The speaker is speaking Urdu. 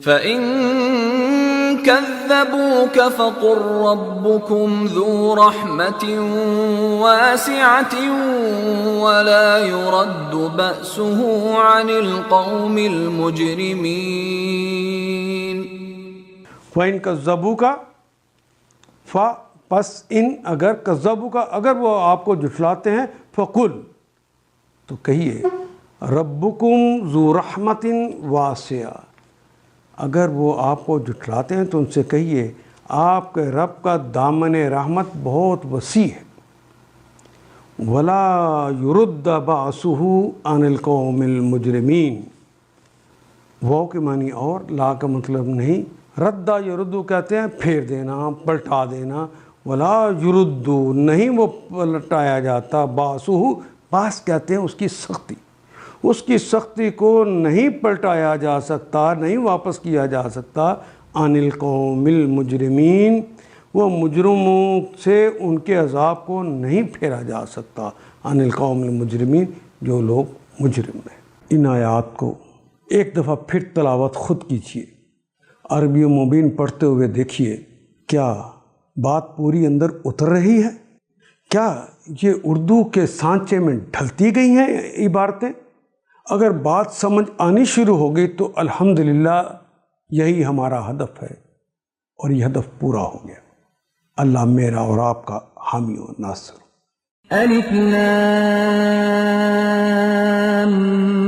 فَإِن كَذَّبُوكَ فَقُل رَّبُّكُمْ ذُو رَحْمَةٍ وَاسِعَةٍ وَلَا يُرَدُّ بَأْسُهُ عَنِ الْقَوْمِ الْمُجْرِمِينَ۔ وَإِن كَذَّبُوكَ پس ان اگر کذبوک اگر وہ آپ کو جھٹلاتے ہیں فقل تو کہیے ربکم ذو رحمت واسعہ، اگر وہ آپ کو جھٹلاتے ہیں تو ان سے کہیے آپ کے رب کا دامن رحمت بہت وسیع ہے، ولا يرد بأسه عن القوم المجرمین، واو کے معنی اور، لا کا مطلب نہیں، ردہ یردو کہتے ہیں پھیر دینا، پلٹا دینا، ولا یرد نہیں وہ پلٹایا جاتا، باسو باس کہتے ہیں اس کی سختی کو نہیں پلٹایا جا سکتا، نہیں واپس کیا جا سکتا، عن القوم المجرمین، وہ مجرموں سے ان کے عذاب کو نہیں پھیرا جا سکتا، عن القوم المجرمین جو لوگ مجرم ہیں۔ ان آیات کو ایک دفعہ پھر تلاوت خود کیجیے، عربی و مبین پڑھتے ہوئے دیکھیے کیا بات پوری اندر اتر رہی ہے، کیا یہ اردو کے سانچے میں ڈھلتی گئی ہیں عبارتیں؟ اگر بات سمجھ آنی شروع ہو گئی تو الحمدللہ یہی ہمارا ہدف ہے اور یہ ہدف پورا ہو گیا۔ اللہ میرا اور آپ کا حامی و ناصر۔ الف لام